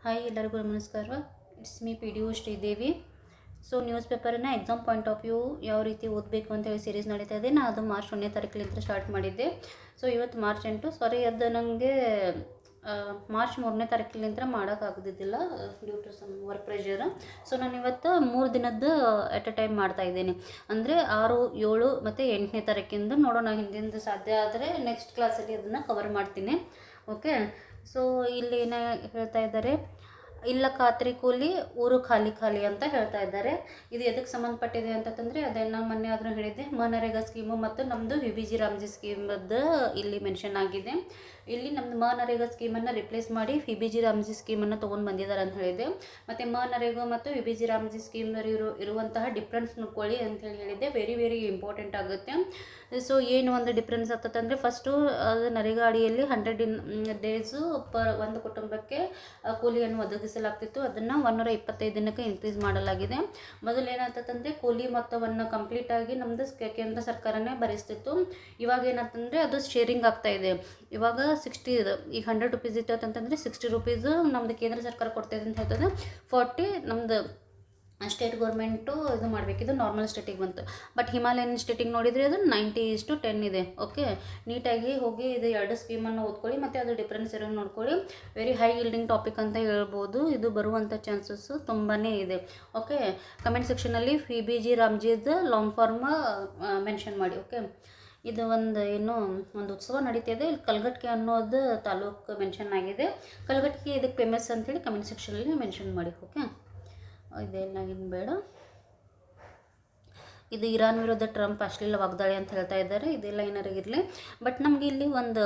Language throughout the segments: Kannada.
ಹಾಯ್ ಎಲ್ಲರಿಗೂ ನಮಸ್ಕಾರ. It's me P D O Sridevi. So news ಪೇಪರನ್ನು ಎಕ್ಸಾಮ್ ಪಾಯಿಂಟ್ ಆಫ್ ವ್ಯೂ ಯಾವ ರೀತಿ ಓದಬೇಕು ಅಂತೇಳಿ ಸೀರೀಸ್ ನಡೀತಾ ಇದೆ. ನಾನು ಅದು ಮಾರ್ಚ್ 1ನೇ ತಾರೀಕಿನಿಂದ ಸ್ಟಾರ್ಟ್ ಮಾಡಿದ್ದೆ. ಸೊ ಇವತ್ತು ಮಾರ್ಚ್ 8, ಸಾರಿ ಅದು ನನಗೆ ಮಾರ್ಚ್ 3ನೇ ತಾರೀಕಿನಿಂದ ಮಾಡೋಕ್ಕಾಗೋದಿದ್ದಿಲ್ಲ due to some work pressure. So ನಾನು ಇವತ್ತು 3 ದಿನದ್ದು ಎಟ್ ಎ ಟೈಮ್ ಮಾಡ್ತಾಯಿದ್ದೀನಿ. ಅಂದರೆ 6, 7 ಮತ್ತು 8ನೇ ತಾರೀಕಿಂದ ನೋಡೋಣ. ಹಿಂದಿಂದ ಸಾಧ್ಯ ಆದರೆ ನೆಕ್ಸ್ಟ್ ಕ್ಲಾಸಲ್ಲಿ ಅದನ್ನು ಕವರ್ ಮಾಡ್ತೀನಿ. ಓಕೆ. ಸೊ ಇಲ್ಲಿ ಏನು ಹೇಳ್ತಾ ಇದ್ದಾರೆ, ಇಲ್ಲ ಖಾತ್ರಿ ಕೂಲಿ ಊರು ಖಾಲಿ ಖಾಲಿ ಅಂತ ಹೇಳ್ತಾ ಇದ್ದಾರೆ. ಇದು ಎದಕ್ಕೆ ಸಂಬಂಧಪಟ್ಟಿದೆ ಅಂತಂದರೆ ಅದೇ ನಾನು ಮೊನ್ನೆ ಆದರೂ ಹೇಳಿದ್ದೆ, ಮನರೇಗಾ ಸ್ಕೀಮು ಮತ್ತು ನಮ್ಮದು VBG ರಾಮ್ಜಿ ಸ್ಕೀಮದ್ದು ಇಲ್ಲಿ ಮೆನ್ಷನ್ ಆಗಿದೆ. ಇಲ್ಲಿ ನಮ್ಮದು ಮನರೇಗಾ ಸ್ಕೀಮನ್ನು ರಿಪ್ಲೇಸ್ ಮಾಡಿ VBG ರಾಮ್ಜಿ ಸ್ಕೀಮನ್ನು ತೊಗೊಂಡು ಬಂದಿದ್ದಾರೆ ಅಂತ ಹೇಳಿದೆ. ಮತ್ತು ಮನರೇಗಾ ಮತ್ತು VBG ರಾಮ್ಜಿ ಸ್ಕೀಮ್ನಲ್ಲಿ ಇರುವಂತಹ ಡಿಫ್ರೆನ್ಸ್ ನೋಡ್ಕೊಳ್ಳಿ ಅಂತ ಹೇಳಿದ್ದೆ. ವೆರಿ ವೆರಿ ಇಂಪಾರ್ಟೆಂಟ್ ಆಗುತ್ತೆ. ಸೊ ಏನು ಒಂದು ಡಿಫ್ರೆನ್ಸ್ ಆಗ್ತದಂದರೆ, ಫಸ್ಟು ಅದು ನರೇಗಾ ಅಡಿಯಲ್ಲಿ 100 ಡೇಸು ಪರ್ ಒಂದು ಕುಟುಂಬಕ್ಕೆ ಕೂಲಿಯನ್ನು ಒದಗಿಸಲಾಗ್ತಿತ್ತು. ಅದನ್ನು 125 ದಿನಕ್ಕೆ ಇನ್ಕ್ರೀಸ್ ಮಾಡಲಾಗಿದೆ. ಮೊದಲು ಏನಾಗ್ತದಂದರೆ ಕೂಲಿ ಮೊತ್ತವನ್ನು ಕಂಪ್ಲೀಟಾಗಿ ನಮ್ಮದು ಕೇಂದ್ರ ಸರ್ಕಾರನೇ ಭರಿಸ್ತಿತ್ತು. ಇವಾಗ ಏನಂತಂದರೆ ಅದು ಶೇರಿಂಗ್ ಆಗ್ತಾ ಇದೆ. ಇವಾಗ 60 ಇದೆ. ಈಗ 100 ರುಪೀಸ್ ಇತ್ತು ಅಂತಂದರೆ 60 ರುಪೀಸು ನಮ್ಮದು ಕೇಂದ್ರ ಸರ್ಕಾರ ಕೊಡ್ತಾಯಿದೆ ಅಂತ ಹೇಳ್ತದೆ. 40 ನಮ್ಮದು ಸ್ಟೇಟ್ ಗೌರ್ಮೆಂಟು ಇದು ಮಾಡಬೇಕು. ಇದು ನಾರ್ಮಲ್ ಸ್ಟೇಟಿಗೆ ಬಂತು. ಬಟ್ ಹಿಮಾಲಯನ್ ಸ್ಟೇಟಿಗೆ ನೋಡಿದರೆ ಅದು 90:10 ಇದೆ. ಓಕೆ. ನೀಟಾಗಿ ಹೋಗಿ ಇದು 2 ಸ್ಕೀಮನ್ನು ಓದ್ಕೊಳ್ಳಿ ಮತ್ತು ಅದು ಡಿಫ್ರೆನ್ಸ್ ಇರೋ ನೋಡ್ಕೊಳ್ಳಿ. ವೆರಿ ಹೈ ಇಲ್ಡಿಂಗ್ ಟಾಪಿಕ್ ಅಂತ ಹೇಳ್ಬೋದು. ಇದು ಬರುವಂಥ ಚಾನ್ಸಸ್ಸು ತುಂಬಾ ಇದೆ. ಓಕೆ. ಕಮೆಂಟ್ ಸೆಕ್ಷನಲ್ಲಿ VBG ರಾಮ್ಜಿದು ಲಾಂಗ್ ಫಾರ್ಮ್ ಮೆನ್ಷನ್ ಮಾಡಿ. ಓಕೆ. ಇದು ಒಂದು ಉತ್ಸವ ನಡೀತಿದೆ. ಇಲ್ಲಿ ಕಲ್ಗಟ್ಟಿಗೆ ಅನ್ನೋದು ತಾಲೂಕು ಮೆನ್ಷನ್ ಆಗಿದೆ. ಕಲ್ಗಟ್ಟಿಗೆ ಇದಕ್ಕೆ ಫೇಮಸ್ ಅಂತೇಳಿ ಕಮೆಂಟ್ ಸೆಕ್ಷನಲ್ಲಿ ಮೆನ್ಷನ್ ಮಾಡಿ. ಓಕೆ. ಇದೆಲ್ಲ ಏನು ಬೇಡ. ಇದು ಇರಾನ್ ವಿರುದ್ಧ ಟ್ರಂಪ್ ಅಶ್ಲೀಲ ವಾಗ್ದಾಳಿ ಅಂತ ಹೇಳ್ತಾ ಇದ್ದಾರೆ. ಇದೆಲ್ಲ ಏನಾರು ಇರಲಿ. ಬಟ್ ನಮಗೆ ಇಲ್ಲಿ ಒಂದು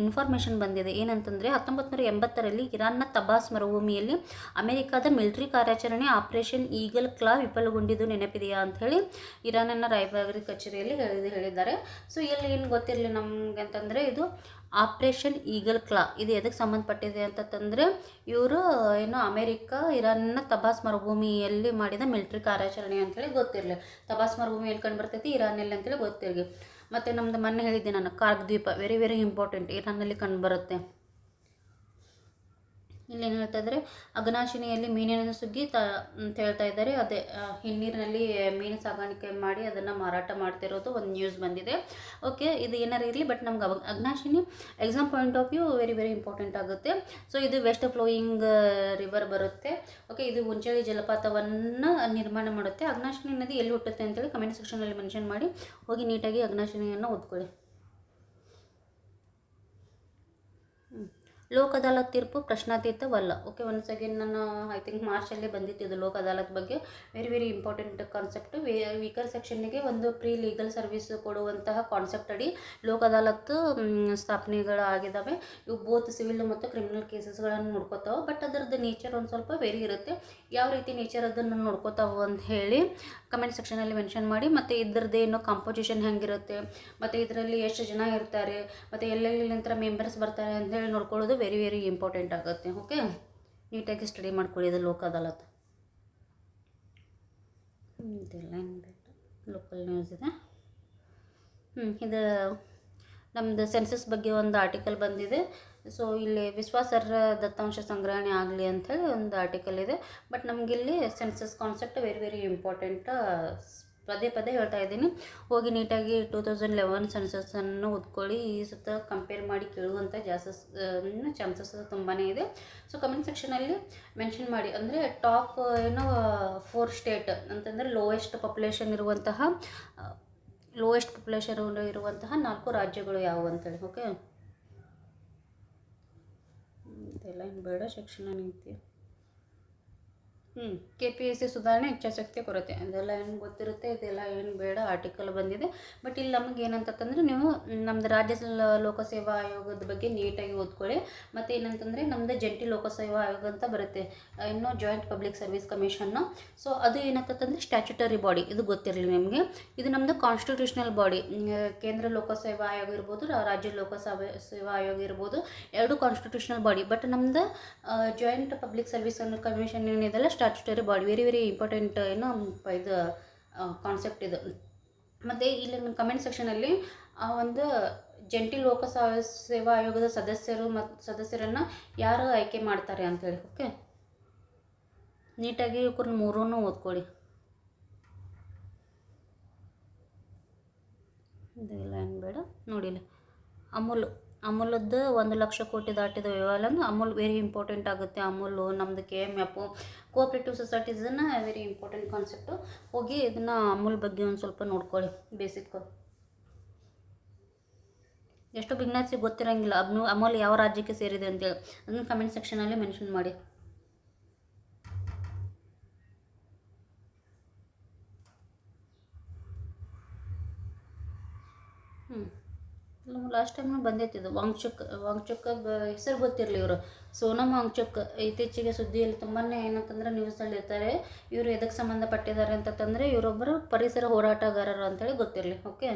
ಇನ್ಫಾರ್ಮೇಷನ್ ಬಂದಿದೆ. ಏನಂತಂದರೆ 1980ರಲ್ಲಿ ಇರಾನ್ನ ತಬಾಸ್ ಮರುಭೂಮಿಯಲ್ಲಿ ಅಮೆರಿಕಾದ ಮಿಲಿಟರಿ ಕಾರ್ಯಾಚರಣೆ ಆಪರೇಷನ್ ಈಗಲ್ ಕ್ಲಾ ವಿಫಲಗೊಂಡಿದ್ದು ನೆನಪಿದೆಯಾ ಅಂಥೇಳಿ ಇರಾನಿನ ರಾಯಭಾರಿ ಕಚೇರಿಯಲ್ಲಿ ಹೇಳಿದ್ದಾರೆ. ಸೊ ಇಲ್ಲಿ ಏನು ಗೊತ್ತಿರಲಿ ನಮಗೆ ಅಂತಂದರೆ, ಇದು ಆಪ್ರೇಷನ್ ಈಗಲ್ ಕ್ಲಾ ಇದು ಎದಕ್ಕೆ ಸಂಬಂಧಪಟ್ಟಿದೆ ಅಂತಂದರೆ, ಇವರು ಅಮೆರಿಕ ಇರಾನ್ನ ತಬಾಸ್ ಮರುಭೂಮಿಯಲ್ಲಿ ಮಾಡಿದ ಮಿಲಿಟರಿ ಕಾರ್ಯಾಚರಣೆ ಅಂಥೇಳಿ ಗೊತ್ತಿರಲಿ. ತಬಾಸ್ ಮರುಭೂಮಿ ಎಲ್ಲಿ ಕಂಡು ಬರ್ತೈತಿ, ಇರಾನಲ್ಲಿ ಅಂತೇಳಿ ಗೊತ್ತಿರಲಿ. ಮತ್ತು ನಮ್ಮದು ಮೊನ್ನೆ ಹೇಳಿದ್ದೆ ನಾನು, ಕಾರ್ಗ್ ದ್ವೀಪ ವೆರಿ ವೆರಿ ಇಂಪಾರ್ಟೆಂಟ್, ಇರಾನಲ್ಲಿ ಕಂಡು ಬರುತ್ತೆ. ಇಲ್ಲೇನು ಹೇಳ್ತಾ ಇದ್ದಾರೆ, ಅಘನಾಶಿನಿಯಲ್ಲಿ ಮೀನಿನ ಸುಗ್ಗಿ ಅಂತ ಹೇಳ್ತಾ ಇದ್ದಾರೆ. ಅದೇ ಹಿನ್ನೀರಿನಲ್ಲಿ ಮೀನು ಸಾಗಾಣಿಕೆ ಮಾಡಿ ಅದನ್ನು ಮಾರಾಟ ಮಾಡ್ತಿರೋದು ಒಂದು ನ್ಯೂಸ್ ಬಂದಿದೆ. ಓಕೆ. ಇದು ಏನಾರು ಇರಲಿ, ಬಟ್ ನಮ್ಗೆ Aghanashini exam point of view very very important ಆಗುತ್ತೆ. ಸೊ ಇದು ವೆಸ್ಟ್ ಫ್ಲೋಯಿಂಗ್ ರಿವರ್ ಬರುತ್ತೆ. ಓಕೆ. ಇದು ಉಂಚಳಿ ಜಲಪಾತವನ್ನು ನಿರ್ಮಾಣ ಮಾಡುತ್ತೆ. ಅಘನಾಶಿನಿ ನದಿ ಎಲ್ಲಿ ಹುಟ್ಟುತ್ತೆ ಅಂತೇಳಿ ಕಮೆಂಟ್ ಸೆಕ್ಷನಲ್ಲಿ ಮೆನ್ಷನ್ ಮಾಡಿ. ಹೋಗಿ ನೀಟಾಗಿ ಅಘನಾಶಿನಿಯನ್ನು ಓದ್ಕೊಳ್ಳಿ. ಲೋಕ್ ಅದಾಲತ್ ತೀರ್ಪು ಪ್ರಶ್ನಾತೀತವಲ್ಲ. ಓಕೆ. ಒನ್ಸ್ ಅಗೇನ್ ನಾನು ಐ ಥಿಂಕ್ ಮಾರ್ಚಲ್ಲಿ ಬಂದಿತ್ತು ಲೋಕ್ ಅದಾಲತ್ ಬಗ್ಗೆ. Very very important concept. Weaker ಸೆಕ್ಷನ್ನಿಗೆ ಒಂದು ಪ್ರೀ ಲೀಗಲ್ ಸರ್ವಿಸ್ ಕೊಡುವಂತಹ ಕಾನ್ಸೆಪ್ಟ್ ಅಡಿ ಲೋಕ್ ಅದಾಲತ್ ಸ್ಥಾಪನೆಗಳಾಗಿದ್ದಾವೆ. ಇವು ಬೋತ್ ಸಿವಿಲ್ ಮತ್ತು ಕ್ರಿಮಿನಲ್ ಕೇಸಸ್ಗಳನ್ನು ನೋಡ್ಕೋತಾವೆ. ಬಟ್ ಅದರದ್ದು ನೇಚರ್ ಒಂದು ಸ್ವಲ್ಪ ವೇರಿ ಇರುತ್ತೆ. ಯಾವ ರೀತಿ ನೇಚರ್ ಅದನ್ನು ನೋಡ್ಕೋತಾವೆ ಅಂತ ಹೇಳಿ ಕಮೆಂಟ್ ಸೆಕ್ಷನಲ್ಲಿ ಮೆನ್ಷನ್ ಮಾಡಿ. ಮತ್ತು ಇದ್ರದ್ದೇನು ಕಾಂಪೋಸಿಷನ್ ಹೆಂಗಿರುತ್ತೆ, ಮತ್ತು ಇದರಲ್ಲಿ ಎಷ್ಟು ಜನ ಇರ್ತಾರೆ, ಮತ್ತು ಎಲ್ಲೆಲ್ಲಿ ನಂತರ ಮೆಂಬರ್ಸ್ ಬರ್ತಾರೆ ಅಂತ ಹೇಳಿ ನೋಡ್ಕೊಳ್ಳೋದು ವೆರಿ ವೆರಿ ಇಂಪಾರ್ಟೆಂಟ್ ಆಗುತ್ತೆ. ಓಕೆ. ನೀಟಾಗಿ ಸ್ಟಡಿ ಮಾಡ್ಕೊಳ್ಳಿ. ಇದು ಲೋಕ್ ಅದಾಲತ್. ಇದೆಲ್ಲ ಲೋಕಲ್ ನ್ಯೂಸ್ ಇದೆ. ಇದು ನಮ್ಮದು ಸೆನ್ಸಸ್ ಬಗ್ಗೆ ಒಂದು ಆರ್ಟಿಕಲ್ ಬಂದಿದೆ. ಸೊ ಇಲ್ಲಿ ವಿಶ್ವಾಸಾರ್ಹ ದತ್ತಾಂಶ ಸಂಗ್ರಹಣೆ ಆಗಲಿ ಅಂಥೇಳಿ ಒಂದು ಆರ್ಟಿಕಲ್ ಇದೆ. ಬಟ್ ನಮಗಿಲ್ಲಿ census concept very very important. ಪದೇ ಪದೇ ಹೇಳ್ತಾ ಇದ್ದೀನಿ. ಹೋಗಿ ನೀಟಾಗಿ 2011 ಸೆನ್ಸಸ್ಸನ್ನು ಓದ್ಕೊಳ್ಳಿ. ಈ ಸತ ಕಂಪೇರ್ ಮಾಡಿ ಕೇಳುವಂಥ ಚಾನ್ಸಸ್ ತುಂಬಾ ಇದೆ. ಸೊ ಕಮೆಂಟ್ ಸೆಕ್ಷನಲ್ಲಿ ಮೆನ್ಷನ್ ಮಾಡಿ. ಅಂದರೆ ಟಾಪ್ 4 ಸ್ಟೇಟ್ ಅಂತಂದರೆ ಲೋಯೆಸ್ಟ್ ಪಾಪ್ಯುಲೇಷನ್ ಇರುವಂತಹ 4 ರಾಜ್ಯಗಳು ಯಾವುವು ಅಂತೇಳಿ. ಓಕೆ. ಇದೆಲ್ಲ ಏನು ಬೇಡ. ಶಿಕ್ಷಣ ನೀತಿ KPSC ಸುಧಾರಣೆ ಇಚ್ಛಾಶಕ್ತಿ ಕೊರತೆ ಅದೆಲ್ಲ ಏನು ಗೊತ್ತಿರುತ್ತೆ. ಇದೆಲ್ಲ ಏನು ಬೇಡ. ಆರ್ಟಿಕಲ್ ಬಂದಿದೆ. ಬಟ್ ಇಲ್ಲಿ ನಮಗೆ ಏನಂತಂದರೆ, ನೀವು ನಮ್ಮದು ರಾಜ್ಯ ಲೋಕಸೇವಾ ಆಯೋಗದ ಬಗ್ಗೆ ನೀಟಾಗಿ ಓದ್ಕೊಳ್ಳಿ. ಮತ್ತು ಏನಂತಂದರೆ ನಮ್ಮದು ಜಂಟಿ ಲೋಕಸೇವಾ ಆಯೋಗ ಅಂತ ಬರುತ್ತೆ, ಇನ್ನೂ joint public service commission. So ಅದು ಏನಂತಂದರೆ ಸ್ಟ್ಯಾಚ್ಯುಟರಿ ಬಾಡಿ. ಇದು ಗೊತ್ತಿರಲಿ ನಿಮಗೆ. ಇದು ನಮ್ಮದು ಕಾನ್ಸ್ಟಿಟ್ಯೂಷನಲ್ ಬಾಡಿ. ಕೇಂದ್ರ ಲೋಕಸೇವಾ ಆಯೋಗ ಇರ್ಬೋದು, ರಾಜ್ಯ ಲೋಕಸೇವಾ ಆಯೋಗ ಇರ್ಬೋದು, 2 ಕಾನ್ಸ್ಟಿಟ್ಯೂಷನಲ್ ಬಾಡಿ. ಬಟ್ ನಮ್ಮದು ಜಾಯಿಂಟ್ ಪಬ್ಲಿಕ್ ಸರ್ವಿಸ್ ಕಮಿಷನ್ ಏನಿದೆಲ್ಲ statutory body. Very very important ಇದು ಕಾನ್ಸೆಪ್ಟ್ ಇದು. ಮತ್ತು ಇಲ್ಲಿ ಕಮೆಂಟ್ ಸೆಕ್ಷನಲ್ಲಿ ಒಂದು ಜಂಟಿ ಲೋಕ ಸೇವಾ ಆಯೋಗದ ಸದಸ್ಯರನ್ನು ಯಾರು ಆಯ್ಕೆ ಮಾಡ್ತಾರೆ ಅಂಥೇಳಿ. ಓಕೆ, ನೀಟಾಗಿ ಇವ್ರನ್ನ ಮೂರನ್ನು ಓದ್ಕೊಳ್ಳಿ. ಇದೆಲ್ಲ ಏನು ಬೇಡ ನೋಡಿಲ್ಲ. ಅಮೂಲದ್ದು 1,00,000 ಕೋಟಿ ದಾಟಿದ ವ್ಯವಹಾರ ಅಂದ್ರೆ ಅಮೂಲ್ ವೆರಿ ಇಂಪಾರ್ಟೆಂಟ್ ಆಗುತ್ತೆ. ಅಮೂಲು ನಮ್ಮದು KMF ಕೋಆಪ್ರೇಟಿವ್ ಸೊಸೈಟೀಸನ್ನು ವೆರಿ ಇಂಪಾರ್ಟೆಂಟ್ ಕಾನ್ಸೆಪ್ಟು. ಹೋಗಿ ಇದನ್ನು ಅಮೂಲ್ ಬಗ್ಗೆ ಒಂದು ಸ್ವಲ್ಪ ನೋಡ್ಕೊಳ್ಳಿ ಬೇಸಿಕ್. ಎಷ್ಟು ಬಿಗ್ನರ್ಸಿಗೆ ಗೊತ್ತಿರೋಂಗಿಲ್ಲ ಅಮೂಲ್ ಯಾವ ರಾಜ್ಯಕ್ಕೆ ಸೇರಿದೆ ಅಂತೇಳಿ, ಅದನ್ನು ಕಮೆಂಟ್ ಸೆಕ್ಷನಲ್ಲಿ ಮೆನ್ಷನ್ ಮಾಡಿ. ಲಾಸ್ಟ್ ಟೈಮ್ ಬಂದೈತಿದ್ದು ವಾಂಗ್ಚುಕ್ ಹೆಸರು ಗೊತ್ತಿರಲಿ. ಇವರು ಸೋನಮ್ ವಾಂಗ್ಚುಕ್ ಇತ್ತೀಚೆಗೆ ಸುದ್ದಿಯಲ್ಲಿ ತುಂಬಾ ಏನಂತಂದ್ರೆ ನ್ಯೂಸಲ್ಲಿ ಇರ್ತಾರೆ. ಇವರು ಎದಕ್ಕೆ ಸಂಬಂಧಪಟ್ಟಿದ್ದಾರೆ ಅಂತಂದರೆ ಇವರೊಬ್ಬರು ಪರಿಸರ ಹೋರಾಟಗಾರರು ಅಂತೇಳಿ ಗೊತ್ತಿರಲಿ. ಓಕೆ,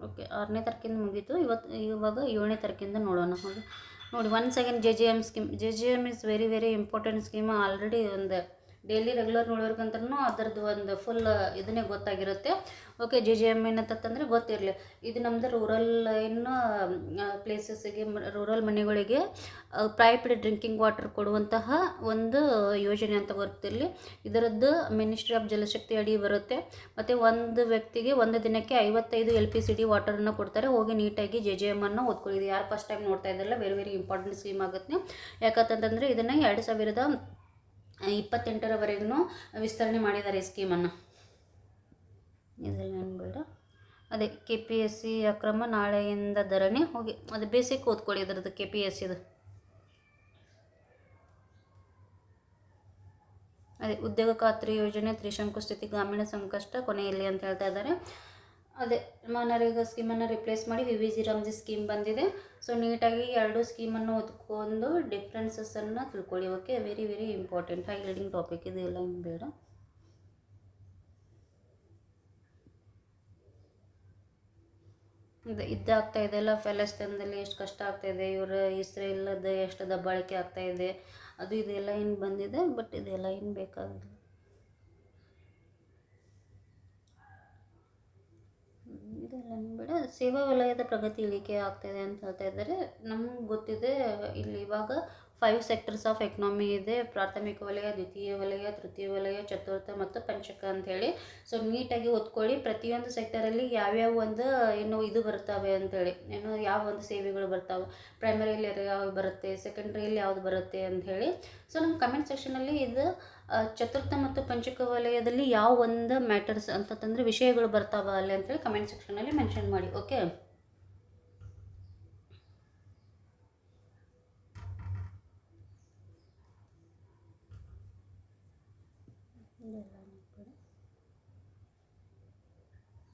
ಓಕೆ 6ನೇ ತಾರೀಕಿಂದ ಮುಗೀತು. ಇವಾಗ 7ನೇ ತಾರೀಕಿಂದ ನೋಡೋಣ. ನೋಡಿ, once again JJM scheme. JJM is very very important scheme. Already ಒಂದು ಡೈಲಿ ರೆಗ್ಯುಲರ್ ನೋಡೋರ್ಗಂತೂ ಅದರದ್ದು ಒಂದು ಫುಲ್ ಇದನ್ನೇ ಗೊತ್ತಾಗಿರುತ್ತೆ. ಓಕೆ, JJM ಏನಂತಂದರೆ ಗೊತ್ತಿರಲಿ. ಇದು ನಮ್ಮದು ರೂರಲ್ ಪ್ಲೇಸಸ್ಸಿಗೆ, ರೂರಲ್ ಮನೆಗಳಿಗೆ ಪ್ರೈವೇಟ್ ಡ್ರಿಂಕಿಂಗ್ ವಾಟರ್ ಕೊಡುವಂತಹ ಒಂದು ಯೋಜನೆ ಅಂತ ಗೊತ್ತಿರಲಿ. ಇದರದ್ದು ಮಿನಿಸ್ಟ್ರಿ ಆಫ್ ಜಲಶಕ್ತಿ ಅಡಿ ಬರುತ್ತೆ. ಮತ್ತು ಒಂದು ವ್ಯಕ್ತಿಗೆ ಒಂದು ದಿನಕ್ಕೆ 55 LPCD ವಾಟರನ್ನು ಕೊಡ್ತಾರೆ. ಹೋಗಿ ನೀಟಾಗಿ JJM ಅನ್ನು ಓದ್ಕೊಳ್ಳಿ. ಇದು ಯಾರು ಫಸ್ಟ್ ಟೈಮ್ ನೋಡ್ತಾ ಇದ್ದಾರಲ್ಲ, ವೆರಿ ವೆರಿ ಇಂಪಾರ್ಟೆಂಟ್ ಸ್ಕೀಮ್ ಆಗುತ್ತೆ. ಯಾಕಂತಂದರೆ ಇದನ್ನು 2028ರವರೆಗೂ ವಿಸ್ತರಣೆ ಮಾಡಿದ್ದಾರೆ ಈ ಸ್ಕೀಮನ್ನು. ಇದೆಲ್ಲ ಏನು ಬೇಡ. ಅದೇ KPSC ಅಕ್ರಮ ನಾಳೆಯಿಂದ ಧರಣಿ. ಹೋಗಿ ಅದು ಬೇಸಿಕ್ ಓದ್ಕೊಳ್ಳಿ ಇದರದ್ದು KPSCದು. ಅದೇ ಉದ್ಯೋಗ ಖಾತ್ರಿ ಯೋಜನೆ ತ್ರಿಶಂಕು ಸ್ಥಿತಿ, ಗ್ರಾಮೀಣ ಸಂಕಷ್ಟ ಕೊನೆಯಲ್ಲಿ ಅಂತ ಹೇಳ್ತಾ ಇದ್ದಾರೆ. ಅದೇ ಮನರೇಗಾ ಸ್ಕೀಮನ್ನು ರಿಪ್ಲೇಸ್ ಮಾಡಿ VVG ರಾಮ್ಜಿ ಸ್ಕೀಮ್ ಬಂದಿದೆ. ಸೊ ನೀಟಾಗಿ 2 ಸ್ಕೀಮನ್ನು ಓದ್ಕೊಂಡು ಡಿಫ್ರೆನ್ಸಸ್ಸನ್ನು ತಿಳ್ಕೊಳ್ಳಿ. Okay, very very important high leading topic ಇದು. ಎಲ್ಲ ಏನು ಬೇಡ. ಇದಾಗ್ತಾ ಇದೆಲ್ಲ ಪ್ಯಾಲೆಸ್ತೈನ್ದಲ್ಲಿ ಎಷ್ಟು ಕಷ್ಟ ಆಗ್ತಾಯಿದೆ, ಇವರು ಇಸ್ರೇಲದ ಎಷ್ಟು ದಬ್ಬಾಳಿಕೆ ಆಗ್ತಾಯಿದೆ, ಅದು ಇದೆಲ್ಲ ಏನು ಬಂದಿದೆ. ಬಟ್ ಇದೆಲ್ಲ ಏನು ಬೇಕಾಗಿಲ್ಲ. ಇದೆಲ್ಲ ಬೇಡ. ಸೇವಾ ವಲಯದ ಪ್ರಗತಿ ಇಳಿಕೆ ಆಗ್ತಾಯಿದೆ ಅಂತ ಹೇಳ್ತಾ ಇದ್ದಾರೆ. ನಮ್ಗೆ ಗೊತ್ತಿದೆ ಇಲ್ಲಿ ಇವಾಗ 5 ಸೆಕ್ಟರ್ಸ್ ಆಫ್ ಎಕನಾಮಿ ಇದೆ. ಪ್ರಾಥಮಿಕ ವಲಯ, ದ್ವಿತೀಯ ವಲಯ, ತೃತೀಯ ವಲಯ, ಚತುರ್ಥ ಮತ್ತು ಪಂಚಕ ಅಂಥೇಳಿ. ಸೊ ನೀಟಾಗಿ ಓದ್ಕೊಳ್ಳಿ. ಪ್ರತಿಯೊಂದು ಸೆಕ್ಟರಲ್ಲಿ ಯಾವ್ಯಾವ ಒಂದು ಇದು ಬರ್ತವೆ ಅಂಥೇಳಿ, ಯಾವ ಒಂದು ಸೇವೆಗಳು ಬರ್ತಾವೆ, ಪ್ರೈಮರಿಯಲ್ಲಿ ಯಾವ್ದು ಬರುತ್ತೆ, ಸೆಕೆಂಡ್ರಿಯಲ್ಲಿ ಯಾವುದು ಬರುತ್ತೆ ಅಂಥೇಳಿ. ಸೊ ನಮ್ಮ ಕಮೆಂಟ್ ಸೆಕ್ಷನಲ್ಲಿ ಇದು ಚತುರ್ಥ ಮತ್ತು ಪಂಚಕ ವಲಯದಲ್ಲಿ ಯಾವ ಒಂದು ಮ್ಯಾಟರ್ಸ್ ಅಂತಂದರೆ ವಿಷಯಗಳು ಬರ್ತಾವ ಅಲ್ಲಿ ಅಂತೇಳಿ ಕಮೆಂಟ್ ಸೆಕ್ಷನಲ್ಲಿ ಮೆನ್ಷನ್ ಮಾಡಿ. ಓಕೆ,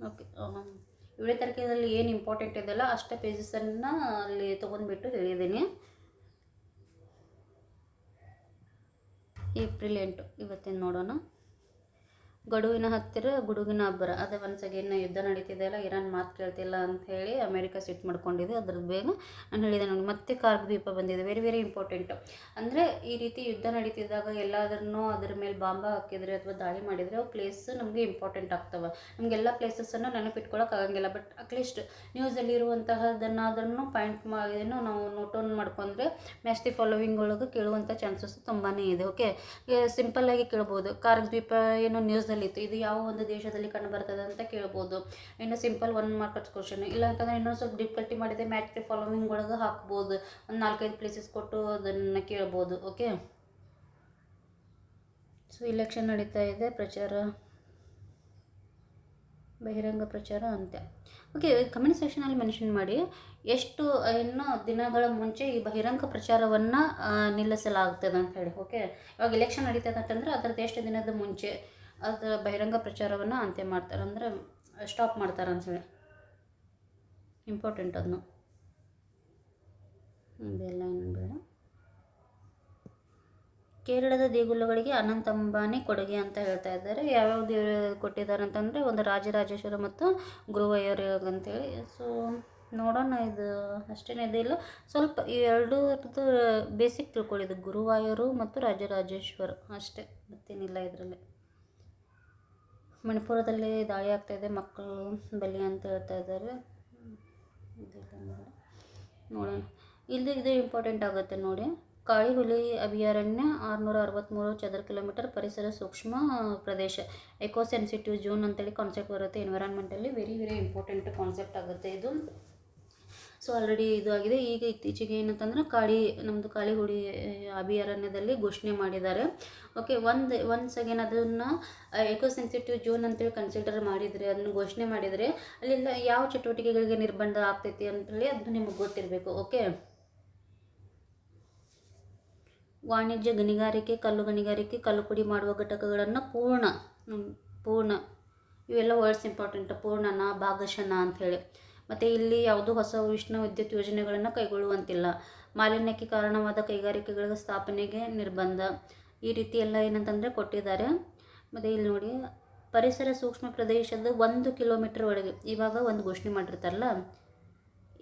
ಓಕೆ 7ನೇ ತಾರೀಕಿನಲ್ಲಿ ಏನು ಇಂಪಾರ್ಟೆಂಟ್ ಇದೆಯಲ್ಲ ಅಷ್ಟೇ ಪೇಜಸನ್ನು ಅಲ್ಲಿ ತೊಗೊಂಡ್ಬಿಟ್ಟು ಹೇಳಿದ್ದೀನಿ. ಏಪ್ರಿಲ್ 8 ಇವತ್ತಿನ ನೋಡೋಣ. ಗಡುವಿನ ಹತ್ತಿರ ಗುಡುಗಿನ ಅಬ್ಬರ. ಅದೇ ಒನ್ಸ್ ಅಗೇನ್ ಯುದ್ಧ ನಡೀತಿದೆಯಲ್ಲ, ಇರಾನ್ ಮಾತು ಕೇಳ್ತಿಲ್ಲ ಅಂತ ಹೇಳಿ ಅಮೇರಿಕ ಸಿಟ್ಟು ಮಾಡ್ಕೊಂಡಿದೆ. ಅದ್ರದ್ದು ಬೇಗ ನಾನು ಹೇಳಿದೆ ನೋಡಿ. ಮತ್ತೆ ಕಾರ್ಗ್ ದ್ವೀಪ ಬಂದಿದೆ. Very very important. ಅಂದರೆ ಈ ರೀತಿ ಯುದ್ಧ ನಡೀತಿದ್ದಾಗ ಎಲ್ಲಾದ್ರೂ ಅದ್ರ ಮೇಲೆ ಬಾಂಬ ಹಾಕಿದರೆ ಅಥವಾ ದಾಳಿ ಮಾಡಿದರೆ ಅವು ಪ್ಲೇಸ್ ನಮಗೆ ಇಂಪಾರ್ಟೆಂಟ್ ಆಗ್ತವೆ. ನಮಗೆಲ್ಲ ಪ್ಲೇಸಸ್ಸನ್ನು ನೆನಪಿಟ್ಕೊಳ್ಳೋಕ್ಕಾಗಂಗಿಲ್ಲ. ಬಟ್ ಅಟ್ಲೀಸ್ಟ್ ನ್ಯೂಸಲ್ಲಿರುವಂತಹದನ್ನಾದ್ರೂ ನಾವು ನೋಟ್ ಡೌನ್ ಮಾಡ್ಕೊಂಡ್ರೆ ಮ್ಯಾಚ್ ದಿ ಫಾಲೋವಿಂಗ್ ಒಳಗೆ ಕೇಳುವಂಥ ಚಾನ್ಸಸ್ ತುಂಬಾ ಇದೆ. ಓಕೆ, ಸಿಂಪಲ್ಲಾಗಿ ಕೇಳ್ಬೋದು. ಕಾರ್ಗ್ ದ್ವೀಪ ಏನು ನ್ಯೂಸ್ನಲ್ಲಿ ಇತ್ತು, ಇದು ಯಾವ ಒಂದು ದೇಶದಲ್ಲಿ ಕಂಡು ಬರ್ತದೆ ಅಂತ ಕೇಳ್ಬೋದು. ಇನ್ನು ಸಿಂಪಲ್ 1 ಮಾರ್ಕ್ಸ್ ಕ್ವಶನ್. ಇಲ್ಲ ಅಂತಂದರೆ ಇನ್ನೊಂದು ಸ್ವಲ್ಪ ಡಿಫಿಕಲ್ಟಿ ಮಾಡಿದೆ, ಮ್ಯಾಚ್ ದಿ ಫಾಲೋವಿಂಗ್ ಒಳಗೆ ಹಾಕ್ಬೋದು. ಒಂದು 4-5 ಪ್ಲೇಸಸ್ ಕೊಟ್ಟು ಅದನ್ನು ಕೇಳ್ಬೋದು. ಓಕೆ, ಸೊ ಇಲೆಕ್ಷನ್ ನಡೀತಾ ಇದೆ. ಬಹಿರಂಗ ಪ್ರಚಾರ ಅಂತ್ಯ. ಓಕೆ, ಕಮೆಂಟ್ ಸೆಕ್ಷನಲ್ಲಿ ಮೆನ್ಷನ್ ಮಾಡಿ ಎಷ್ಟು ಇನ್ನು ದಿನಗಳ ಮುಂಚೆ ಈ ಬಹಿರಂಗ ಪ್ರಚಾರವನ್ನು ನಿಲ್ಲಿಸಲಾಗ್ತದೆ ಅಂತ ಹೇಳಿ. ಓಕೆ, ಇವಾಗ ಎಲೆಕ್ಷನ್ ನಡೀತದೆ ಅಂತಂದರೆ ಅದರದ್ದು ಎಷ್ಟು ದಿನದ ಮುಂಚೆ ಅದು ಬಹಿರಂಗ ಪ್ರಚಾರವನ್ನು ಅಂತ್ಯ ಮಾಡ್ತಾರೆ, ಅಂದರೆ ಸ್ಟಾಪ್ ಮಾಡ್ತಾರೆ ಅಂಥೇಳಿ. ಇಂಪಾರ್ಟೆಂಟ್ ಅದನ್ನು. ಇದೆಲ್ಲ ಏನು ಬೇಡ. ಕೇರಳದ ದೇಗುಲಗಳಿಗೆ ಅನಂತ ಅಂಬಾನಿ ಕೊಡುಗೆ ಅಂತ ಹೇಳ್ತಾ ಇದ್ದಾರೆ. ಯಾವ್ಯಾವ ದೇವರು ಕೊಟ್ಟಿದ್ದಾರೆ ಅಂತಂದರೆ ಒಂದು ರಾಜರಾಜೇಶ್ವರ ಮತ್ತು ಗುರುವಾಯೂರ್ ಅಂತೇಳಿ. ಸೊ ನೋಡೋಣ, ಇದು ಅಷ್ಟೇನೇ ಇದಿಲ್ಲ. ಸ್ವಲ್ಪ ಈ ಎರಡರದ್ದು ಬೇಸಿಕ್ ತಿಳ್ಕೊಳ್ಳಿದ್ದು, ಗುರುವಾಯೂರು ಮತ್ತು ರಾಜರಾಜೇಶ್ವರ ಅಷ್ಟೇ, ಮತ್ತೇನಿಲ್ಲ ಇದರಲ್ಲಿ. ಮಣಿಪುರದಲ್ಲಿ ದಾಳಿ ಆಗ್ತಾಯಿದೆ, ಮಕ್ಕಳು ಬಲಿ ಅಂತ ಹೇಳ್ತಾ ಇದ್ದಾರೆ. ನೋಡೋಣ, ಇಲ್ಲಿ ಇದು ಇಂಪಾರ್ಟೆಂಟ್ ಆಗುತ್ತೆ ನೋಡಿ. ಕಾಳಿ ಹುಲಿ ಅಭಯಾರಣ್ಯ 663 ಚದರ ಕಿಲೋಮೀಟರ್ ಪರಿಸರ ಸೂಕ್ಷ್ಮ ಪ್ರದೇಶ, ಎಕೋ ಸೆನ್ಸಿಟಿವ್ ಝೋನ್ ಅಂತೇಳಿ ಕಾನ್ಸೆಪ್ಟ್ ಬರುತ್ತೆ ಎನ್ವಿರಾನ್ಮೆಂಟಲ್ಲಿ. ವೆರಿ ವೆರಿ ಇಂಪಾರ್ಟೆಂಟ್ ಕಾನ್ಸೆಪ್ಟ್ ಆಗುತ್ತೆ ಇದು. ಸೊ ಆಲ್ರೆಡಿ ಇದು ಆಗಿದೆ. ಈಗ ಇತ್ತೀಚೆಗೆ ಏನಂತಂದ್ರೆ ನಮ್ಮದು ಕಾಳಿ ಹುಲಿ ಅಭಯಾರಣ್ಯದಲ್ಲಿ ಘೋಷಣೆ ಮಾಡಿದ್ದಾರೆ. ಓಕೆ, ಒನ್ಸ್ ಅಗೇನ್ ಅದನ್ನು ಎಕೋ ಸೆನ್ಸಿಟಿವ್ ಝೋನ್ ಅಂತೇಳಿ ಕನ್ಸಿಡರ್ ಮಾಡಿದರೆ, ಅದನ್ನು ಘೋಷಣೆ ಮಾಡಿದರೆ ಅಲ್ಲೆಲ್ಲ ಯಾವ ಚಟುವಟಿಕೆಗಳಿಗೆ ನಿರ್ಬಂಧ ಆಗ್ತೈತಿ ಅಂತೇಳಿ ಅದು ನಿಮಗೆ ಗೊತ್ತಿರಬೇಕು. ಓಕೆ, ವಾಣಿಜ್ಯ ಗಣಿಗಾರಿಕೆ, ಕಲ್ಲು ಗಣಿಗಾರಿಕೆ, ಕಲ್ಲು ಪುಡಿ ಮಾಡುವ ಘಟಕಗಳನ್ನು ಪೂರ್ಣ ಇವೆಲ್ಲ ವರ್ಡ್ಸ್ ಇಂಪಾರ್ಟೆಂಟ್. ಪೂರ್ಣನ, ಭಾಗಶಃನ ಅಂಥೇಳಿ. ಮತ್ತು ಇಲ್ಲಿ ಯಾವುದೂ ಹೊಸ ಉಷ್ಣ ವಿದ್ಯುತ್ ಯೋಜನೆಗಳನ್ನು ಕೈಗೊಳ್ಳುವಂತಿಲ್ಲ. ಮಾಲಿನ್ಯಕ್ಕೆ ಕಾರಣವಾದ ಕೈಗಾರಿಕೆಗಳ ಸ್ಥಾಪನೆಗೆ ನಿರ್ಬಂಧ. ಈ ರೀತಿ ಎಲ್ಲ ಏನಂತಂದರೆ ಕೊಟ್ಟಿದ್ದಾರೆ. ಮತ್ತು ಇಲ್ಲಿ ನೋಡಿ, ಪರಿಸರ ಸೂಕ್ಷ್ಮ ಪ್ರದೇಶದ 1 ಕಿಲೋಮೀಟರ್ ಒಳಗೆ ಇವಾಗ ಒಂದು ಘೋಷಣೆ ಮಾಡಿರ್ತಾರಲ್ಲ,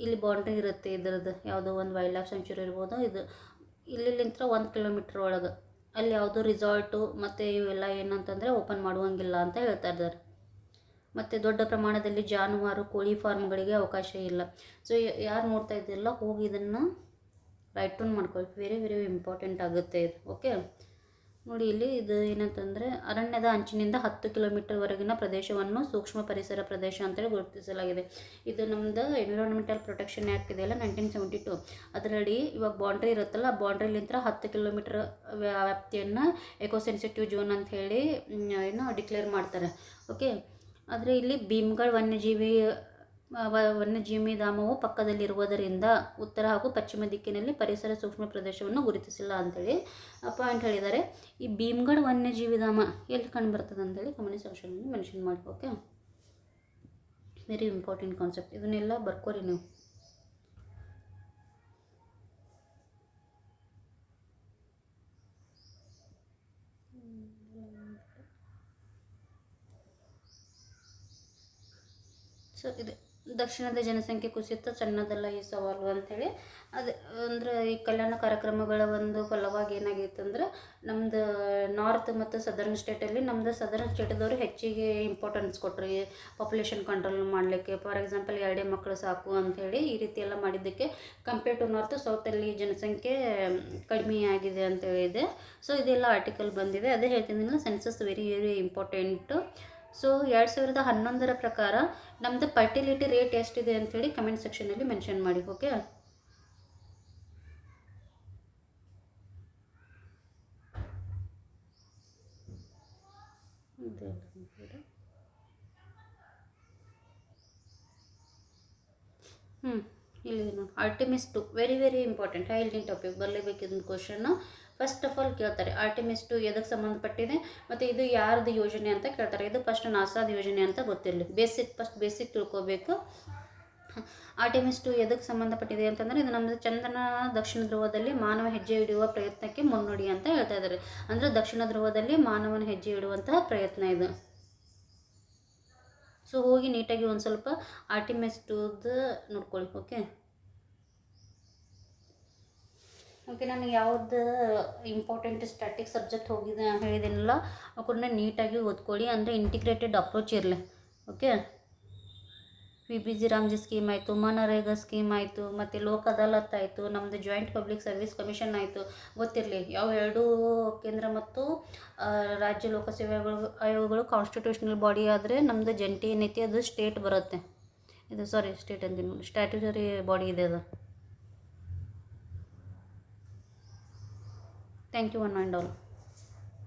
ಇಲ್ಲಿ ಬೌಂಡ್ರಿ ಇರುತ್ತೆ ಇದರದ್ದು. ಯಾವುದೋ ಒಂದು ವೈಲ್ಡ್ ಲೈಫ್ ಸೆಂಚುರಿ ಇರ್ಬೋದು. ಇದು ಇಲ್ಲಿಂತ್ರ 1 ಕಿಲೋಮೀಟ್ರ್ ಒಳಗೆ ಅಲ್ಲಿ ಯಾವುದೋ ರಿಸಾರ್ಟು ಮತ್ತು ಇವೆಲ್ಲ ಏನಂತಂದರೆ ಓಪನ್ ಮಾಡುವಂಗಿಲ್ಲ ಅಂತ ಹೇಳ್ತಾ ಇದ್ದಾರೆ. ಮತ್ತು ದೊಡ್ಡ ಪ್ರಮಾಣದಲ್ಲಿ ಜಾನುವಾರು, ಕೋಳಿ ಫಾರ್ಮ್ಗಳಿಗೆ ಅವಕಾಶ ಇಲ್ಲ. ಸೊ ಯಾರು ನೋಡ್ತಾ ಇದ್ದಿಲ್ಲ, ಹೋಗಿ ಇದನ್ನು ರೈಟ್ ಡೌನ್ ಮಾಡ್ಕೊಳ್ಳಿ. ವೆರಿ ವೆರಿ ಇಂಪಾರ್ಟೆಂಟ್ ಆಗುತ್ತೆ ಇದು. ಓಕೆ, ನೋಡಿ ಇಲ್ಲಿ ಇದು ಏನಂತಂದರೆ ಅರಣ್ಯದ ಅಂಚಿನಿಂದ 10 ಕಿಲೋಮೀಟರ್ವರೆಗಿನ ಪ್ರದೇಶವನ್ನು ಸೂಕ್ಷ್ಮ ಪರಿಸರ ಪ್ರದೇಶ ಅಂತೇಳಿ ಗುರುತಿಸಲಾಗಿದೆ. ಇದು ನಮ್ಮದು ಎನ್ವಿರಾನ್ಮೆಂಟಲ್ ಪ್ರೊಟೆಕ್ಷನ್ ಆ್ಯಕ್ಟ್ ಇದೆಯಲ್ಲ 1972, ಅದರಲ್ಲಿ ಇವಾಗ ಬೌಂಡ್ರಿ ಇರುತ್ತಲ್ಲ, ಆ ಬೌಂಡ್ರಿಲಿಂದ 10 ಕಿಲೋಮೀಟರ್ ವ್ಯಾಪ್ತಿಯನ್ನು ಎಕೋ ಸೆನ್ಸಿಟಿವ್ ಝೋನ್ ಅಂತ ಹೇಳಿ ಡಿಕ್ಲೇರ್ ಮಾಡ್ತಾರೆ. ಓಕೆ, ಆದರೆ ಇಲ್ಲಿ ಭೀಮ್ಗಢ್ ವನ್ಯಜೀವಿ ಧಾಮವು ಪಕ್ಕದಲ್ಲಿರುವುದರಿಂದ ಉತ್ತರ ಹಾಗೂ ಪಶ್ಚಿಮ ದಿಕ್ಕಿನಲ್ಲಿ ಪರಿಸರ ಸೂಕ್ಷ್ಮ ಪ್ರದೇಶವನ್ನು ಗುರುತಿಸಿಲ್ಲ ಅಂಥೇಳಿ ಪಾಯಿಂಟ್ ಹೇಳಿದ್ದಾರೆ. ಈ ಭೀಮ್ಗಢ್ ವನ್ಯಜೀವಿ ಧಾಮ ಎಲ್ಲಿ ಕಂಡು ಬರ್ತದೆ ಅಂತೇಳಿ ಕಮೆಂಟ್ ಸೆಕ್ಷನಲ್ಲಿ ಮೆನ್ಷನ್ ಮಾಡಿ. Okay, very important concept. ಇದನ್ನೆಲ್ಲ ಬರ್ಕೋರಿ ನೀವು. ಸೊ ಇದು ದಕ್ಷಿಣದ ಜನಸಂಖ್ಯೆ ಕುಸಿತ ಸಣ್ಣದಲ್ಲ ಈ ಸವಾಲು ಅಂಥೇಳಿ. ಅದು ಅಂದರೆ ಈ ಕಲ್ಯಾಣ ಕಾರ್ಯಕ್ರಮಗಳ ಒಂದು ಫಲವಾಗಿ ಏನಾಗಿತ್ತು ಅಂದ್ರೆ, ನಮ್ಮದು ನಾರ್ತ್ ಮತ್ತು ಸದರ್ನ್ ಸ್ಟೇಟಲ್ಲಿ ನಮ್ಮದು ಸದರ್ನ್ ಸ್ಟೇಟದವರು ಹೆಚ್ಚಿಗೆ ಇಂಪಾರ್ಟೆನ್ಸ್ ಕೊಟ್ಟರು ಈ ಪಾಪ್ಯುಲೇಷನ್ ಕಂಟ್ರೋಲ್ ಮಾಡಲಿಕ್ಕೆ. ಫಾರ್ ಎಕ್ಸಾಂಪಲ್ 2 ಮಕ್ಕಳು ಸಾಕು ಅಂಥೇಳಿ ಈ ರೀತಿ ಎಲ್ಲ ಮಾಡಿದ್ದಕ್ಕೆ ಕಂಪೇರ್ ಟು ನಾರ್ತ್, ಸೌತಲ್ಲಿ ಜನಸಂಖ್ಯೆ ಕಡಿಮೆ ಆಗಿದೆ ಅಂತೇಳಿದೆ. ಸೊ ಇದೆಲ್ಲ ಆರ್ಟಿಕಲ್ ಬಂದಿದೆ. ಅದೇ ಹೇಳ್ತೀನಿ, census very very important. So 2011 ಪ್ರಕಾರ ನಮ್ಮದು ಫರ್ಟಿಲಿಟಿ ರೇಟ್ ಎಷ್ಟಿದೆ ಅಂಥೇಳಿ ಕಮೆಂಟ್ ಸೆಕ್ಷನಲ್ಲಿ ಮೆನ್ಷನ್ ಮಾಡಿ. ಓಕೆ, ಇಲ್ಲಿ ಆರ್ಟಿಮಿಸ್ 2 ವೆರಿ ವೆರಿ ಇಂಪಾರ್ಟೆಂಟ್. ಹೈಲಿಂಗ್ ಟಾಪಿಕ್ ಬರಲೇಬೇಕು ಇದೊಂದು ಕ್ವಶನ್ನು. ಫಸ್ಟ್ ಆಫ್ ಆಲ್ ಕೇಳ್ತಾರೆ ಆರ್ಟಿಮಿಸ್ 2 ಎದಕ್ಕೆ ಸಂಬಂಧಪಟ್ಟಿದೆ ಮತ್ತು ಇದು ಯಾರ್ದು ಯೋಜನೆ ಅಂತ ಕೇಳ್ತಾರೆ. ಇದು ಫಸ್ಟ್ ನಾಸಾದ ಯೋಜನೆ ಅಂತ ಗೊತ್ತಿರಲಿ. ಬೇಸಿಕ್ ತಿಳ್ಕೊಬೇಕು. ಆರ್ಟಿಮಿಸ್ 2 ಎದಕ್ಕೆ ಸಂಬಂಧಪಟ್ಟಿದೆ ಅಂತಂದರೆ, ಇದು ನಮ್ಮದು ಚಂದ್ರನ ದಕ್ಷಿಣ ಧ್ರುವದಲ್ಲಿ ಮಾನವ ಹೆಜ್ಜೆ ಇಡುವ ಪ್ರಯತ್ನಕ್ಕೆ ಮುನ್ನುಡಿ ಅಂತ ಹೇಳ್ತಾ ಇದ್ದಾರೆ. ಅಂದರೆ ದಕ್ಷಿಣ ಧ್ರುವದಲ್ಲಿ ಮಾನವನ ಹೆಜ್ಜೆ ಇಡುವಂತಹ ಪ್ರಯತ್ನ ಇದು. ಸೊ ಹೋಗಿ ನೀಟಾಗಿ ಒಂದು ಸ್ವಲ್ಪ ಆರ್ಟಿಮಿಸ್ 2ದು ನೋಡ್ಕೊಳ್ಳಿ. ಓಕೆ, ನನಗೆ ಯಾವ್ದು ಇಂಪಾರ್ಟೆಂಟ್ ಸ್ಟ್ಯಾಟಿಕ್ ಸಬ್ಜೆಕ್ಟ್ ಹೇಳಿದ್ದೀನಲ್ಲ ಅವ್ರನ್ನ ನೀಟಾಗಿ ಓದ್ಕೊಳ್ಳಿ. ಅಂದರೆ ಇಂಟಿಗ್ರೇಟೆಡ್ ಅಪ್ರೋಚ್ ಇರಲಿ. ಓಕೆ, VBG ರಾಮ್ಜಿ ಸ್ಕೀಮ್ ಆಯಿತು, ಮನರೇಗಾ ಸ್ಕೀಮ್ ಆಯಿತು, ಮತ್ತು ಲೋಕ್ ಅದಾಲತ್ ಆಯಿತು, ನಮ್ಮದು ಜಾಯಿಂಟ್ ಪಬ್ಲಿಕ್ ಸರ್ವಿಸ್ ಕಮಿಷನ್ ಆಯಿತು. ಗೊತ್ತಿರಲಿ, ಯಾವ 2 ಕೇಂದ್ರ ಮತ್ತು ರಾಜ್ಯ ಲೋಕಸೇವೆಗಳು ಆಯೋಗಗಳು ಕಾನ್ಸ್ಟಿಟ್ಯೂಷನಲ್ ಬಾಡಿ ಆದರೆ, ನಮ್ಮದು ಜಂಟಿ ಏನೈತಿ ಅದು ಸ್ಟೇಟ್ ಬರುತ್ತೆ. ಇದು ಸ್ಟೇಟ್ ಅಂತೀನಿ, ಸ್ಟ್ಯಾಟ್ಯೂಟರಿ ಬಾಡಿ ಇದೆ ಅದು. Thank you one and all.